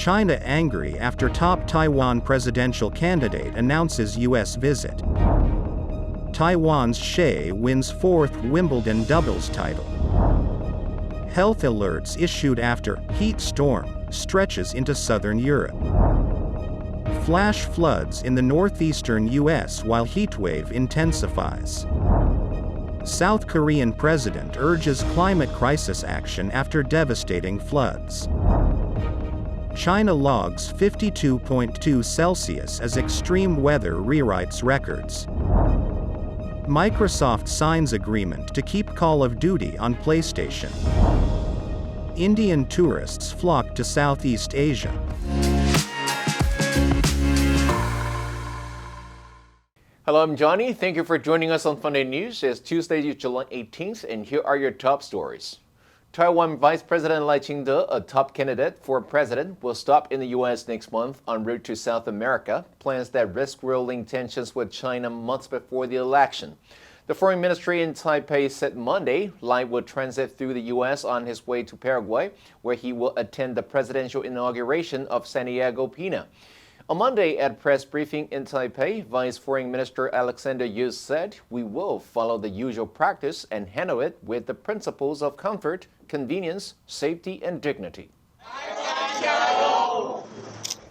China angry after top Taiwan presidential candidate announces U.S. visit. Taiwan's Hsieh wins fourth Wimbledon doubles title. Health alerts issued after heat storm stretches into southern Europe. Flash floods in the northeastern U.S. while heatwave intensifies. South Korean president urges climate crisis action after devastating floods. China logs 52.2 Celsius as extreme weather rewrites records. Microsoft signs agreement to keep Call of Duty on PlayStation. Indian tourists flock to Southeast Asia. Hello, I'm Johnny. Thank you for joining us on Funday News. It's Tuesday, July 18th, and here are your top stories. Taiwan Vice President Lai Ching-te, a top candidate for president, will stop in the U.S. next month en route to South America, plans that risk rolling tensions with China months before the election. The foreign ministry in Taipei said Monday Lai will transit through the U.S. on his way to Paraguay, where he will attend the presidential inauguration of Santiago Peña. On Monday, at a press briefing in Taipei, Vice Foreign Minister Alexander Yu said, "We will follow the usual practice and handle it with the principles of comfort, convenience, safety, and dignity."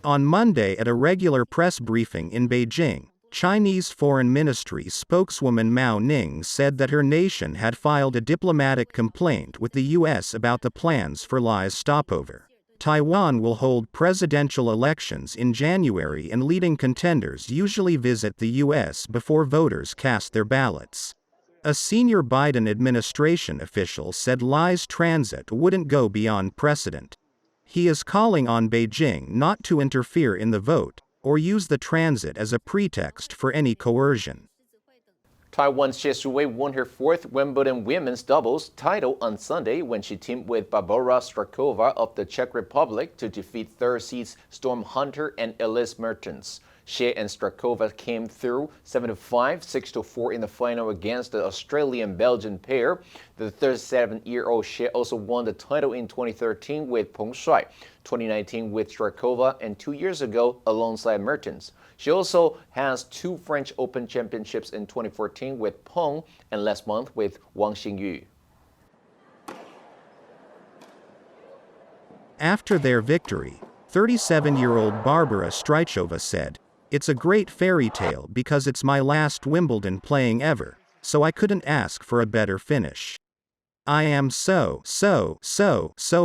On Monday at a regular press briefing in Beijing, Chinese Foreign Ministry spokeswoman Mao Ning said that her nation had filed a diplomatic complaint with the U.S. about the plans for Lai's stopover. Taiwan will hold presidential elections in January, and leading contenders usually visit the U.S. before voters cast their ballots. A senior Biden administration official said Lai's transit wouldn't go beyond precedent. He is calling on Beijing not to interfere in the vote or use the transit as a pretext for any coercion. Taiwan's Hsieh淑薇won her fourth Wimbledon women's doubles title on Sunday when she teamed with Barbora Strakova of the Czech Republic to defeat third seeds Storm Hunter and Elise Mertens. Hsieh and Strakova came through 7-5, 6-4 in the final against the Australian-Belgian pair. The 37-year-old Hsieh also won the title in 2013 with Peng Shuai, 2019 with Strakova, and 2 years ago alongside Mertens. She also has two French Open championships in 2014 with Peng and last month with Wang Xingyu. After their victory, 37-year-old Barbara Strychova said, "It's a great fairy tale because it's my last Wimbledon playing ever, so I couldn't ask for a better finish. I am so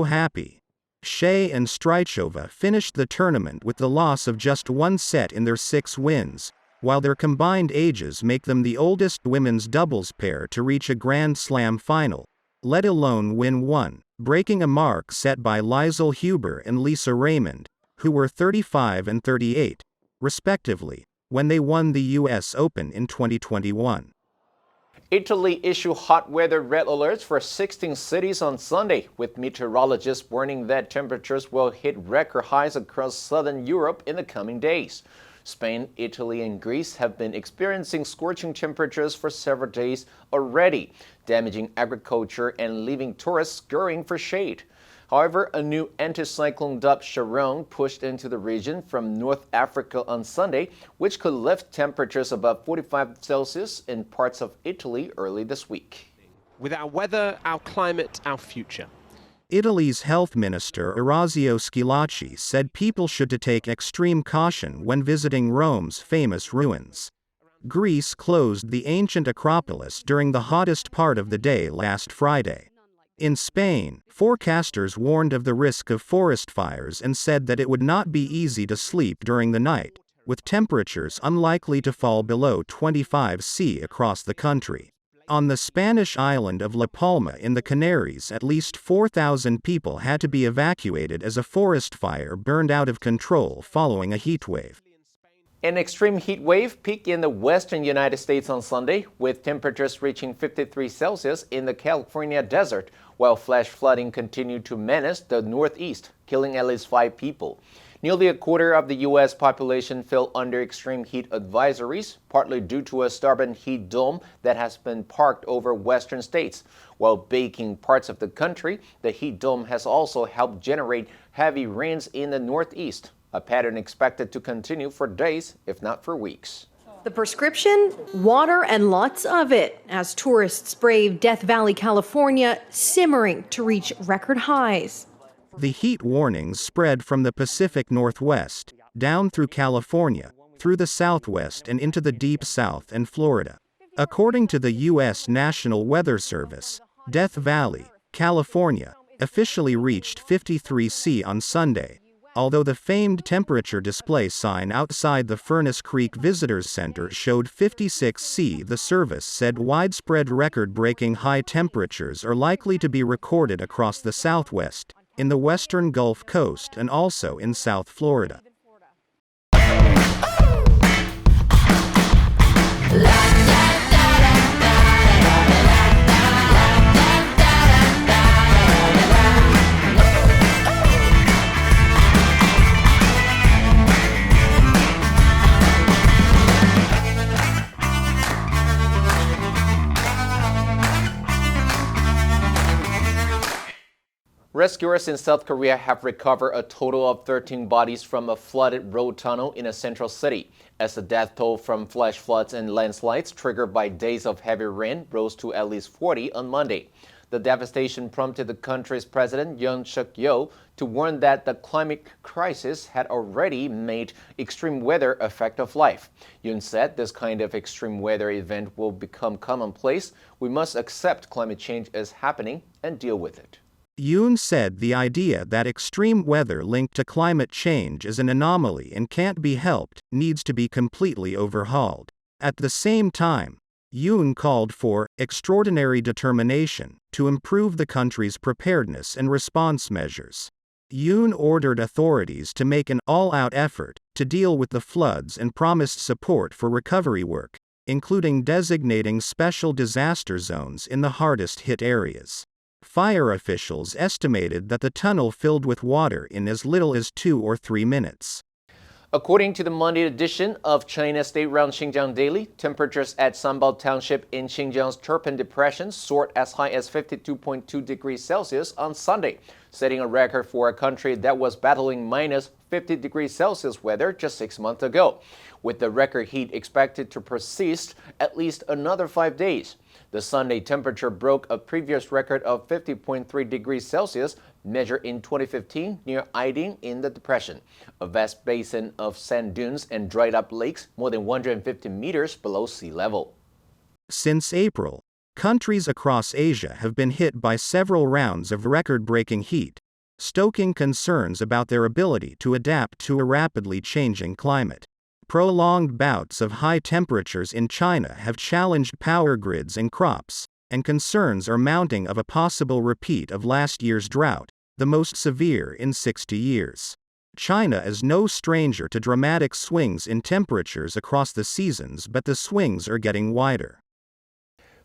happy." Hsieh and Strychova finished the tournament with the loss of just one set in their 6 wins, while their combined ages make them the oldest women's doubles pair to reach a Grand Slam final, let alone win one, breaking a mark set by Liesl Huber and Lisa Raymond, who were 35 and 38, respectively, when they won the U.S. Open in 2021. Italy issued hot weather red alerts for 16 cities on Sunday, with meteorologists warning that temperatures will hit record highs across southern Europe in the coming days. Spain, Italy, and Greece have been experiencing scorching temperatures for several days already, damaging agriculture and leaving tourists scurrying for shade. However, a new anticyclone dubbed Sharon pushed into the region from North Africa on Sunday, which could lift temperatures above 45 Celsius in parts of Italy early this week. With our weather, our climate, our future. Italy's health minister Orazio Schillaci said people should take extreme caution when visiting Rome's famous ruins. Greece closed the ancient Acropolis during the hottest part of the day last Friday. In Spain, forecasters warned of the risk of forest fires and said that it would not be easy to sleep during the night, with temperatures unlikely to fall below 25 C across the country. On the Spanish island of La Palma in the Canaries, at least 4,000 people had to be evacuated as a forest fire burned out of control following a heatwave. An extreme heat wave peaked in the western United States on Sunday, with temperatures reaching 53 Celsius in the California desert, while flash flooding continued to menace the Northeast, killing at least 5 people. Nearly a quarter of the U.S. population fell under extreme heat advisories, partly due to a stubborn heat dome that has been parked over western states. While baking parts of the country, the heat dome has also helped generate heavy rains in the Northeast, a pattern expected to continue for days, if not for weeks. The prescription? Water and lots of it, as tourists brave Death Valley, California, simmering to reach record highs. The heat warnings spread from the Pacific Northwest, down through California, through the Southwest and into the Deep South and Florida. According to the U.S. National Weather Service, Death Valley, California, officially reached 53°C on Sunday, although the famed temperature display sign outside the Furnace Creek Visitors Center showed 56°C. The service said widespread record-breaking high temperatures are likely to be recorded across the Southwest, in the western Gulf Coast and also in South Florida. Rescuers in South Korea have recovered a total of 13 bodies from a flooded road tunnel in a central city, as the death toll from flash floods and landslides triggered by days of heavy rain rose to at least 40 on Monday. The devastation prompted the country's president, Yoon Suk-yeol, to warn that the climate crisis had already made extreme weather a fact of life. Yoon said this kind of extreme weather event will become commonplace. We must accept climate change is happening and deal with it. Yoon said the idea that extreme weather linked to climate change is an anomaly and can't be helped needs to be completely overhauled. At the same time, Yoon called for extraordinary determination to improve the country's preparedness and response measures. Yoon ordered authorities to make an all-out effort to deal with the floods and promised support for recovery work, including designating special disaster zones in the hardest-hit areas. Fire officials estimated that the tunnel filled with water in as little as 2 or 3 minutes. According to the Monday edition of China's state-run Xinjiang Daily, temperatures at Sanbao Township in Xinjiang's Turpan Depression soared as high as 52.2 degrees Celsius on Sunday, setting a record for a country that was battling minus 50 degrees Celsius weather just 6 months ago, with the record heat expected to persist at least another 5 days. The Sunday temperature broke a previous record of 50.3 degrees Celsius measured in 2015 near Aiding in the depression, a vast basin of sand dunes and dried-up lakes more than 150 meters below sea level. Since April, countries across Asia have been hit by several rounds of record-breaking heat, stoking concerns about their ability to adapt to a rapidly changing climate. Prolonged bouts of high temperatures in China have challenged power grids and crops, and concerns are mounting of a possible repeat of last year's drought, the most severe in 60 years. China is no stranger to dramatic swings in temperatures across the seasons, but the swings are getting wider.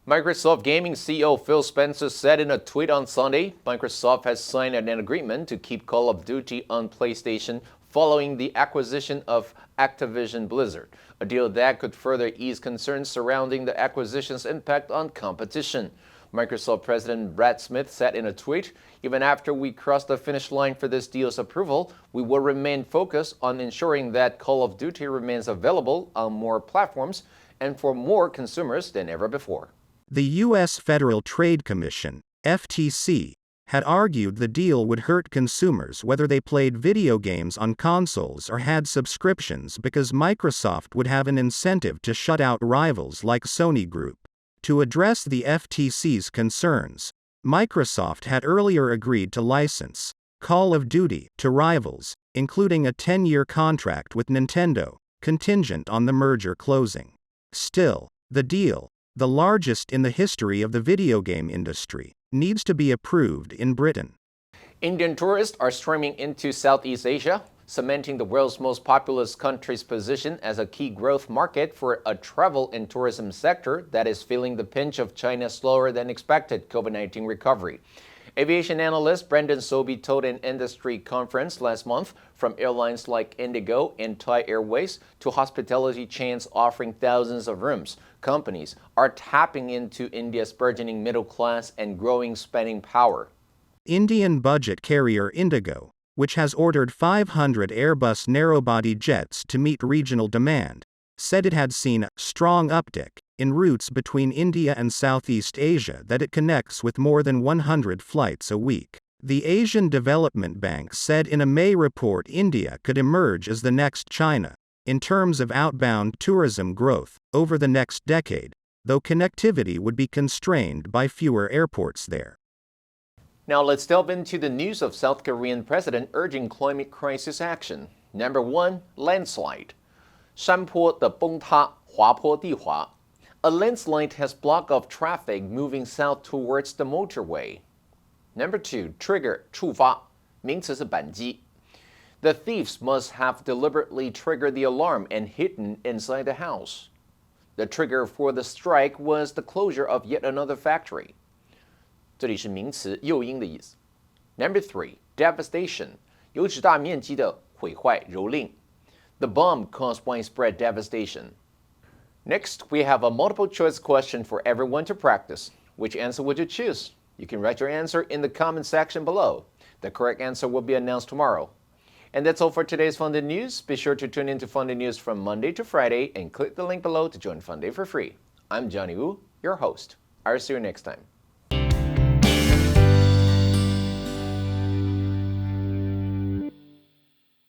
Microsoft Gaming CEO Phil Spencer said in a tweet on Sunday, Microsoft has signed an agreement to keep Call of Duty on PlayStation following the acquisition of Activision Blizzard, a deal that could further ease concerns surrounding the acquisition's impact on competition. Microsoft President Brad Smith said in a tweet, "Even after we cross the finish line for this deal's approval, we will remain focused on ensuring that Call of Duty remains available on more platforms and for more consumers than ever before." The U.S. Federal Trade Commission, FTC, had argued the deal would hurt consumers whether they played video games on consoles or had subscriptions because Microsoft would have an incentive to shut out rivals like Sony Group. To address the FTC's concerns, Microsoft had earlier agreed to license Call of Duty to rivals, including a 10-year contract with Nintendo, contingent on the merger closing. Still, the deal, the largest in the history of the video game industry, needs to be approved in Britain. Indian tourists are streaming into Southeast Asia. cementing the world's most populous country's position as a key growth market for a travel and tourism sector that is feeling the pinch of China's slower than expected COVID-19 recovery. Aviation analyst Brendan Sobey told an industry conference last month from airlines like Indigo and Thai Airways to hospitality chains offering thousands of rooms. Companies are tapping into India's burgeoning middle class and growing spending power. Indian budget carrier Indigo, which has ordered 500 Airbus narrow-body jets to meet regional demand, said it had seen a strong uptick in routes between India and Southeast Asia that it connects with more than 100 flights a week. The Asian Development Bank said in a May report India could emerge as the next China in terms of outbound tourism growth over the next decade, though connectivity would be constrained by fewer airports there. Now let's delve into the news of South Korean president urging climate crisis action. Number 1, landslide. 山坡的崩塌，滑坡地滑。A landslide has blocked off traffic moving south towards the motorway. Number 2, trigger 触发，名词是扳机。The thieves must have deliberately triggered the alarm and hidden inside the house. The trigger for the strike was the closure of yet another factory. 这里是名词诱因的意思。Number 3, devastation 有指大面积的毁坏蹂躏。The bomb caused widespread devastation. Next, we have a multiple choice question for everyone to practice. Which answer would you choose? You can write your answer in the comment section below. The correct answer will be announced tomorrow. And that's all for today's Funday News. Be sure to tune into Funday News from Monday to Friday and click the link below to join Funday for free. I'm Johnny Wu, your host. I'll see you next time.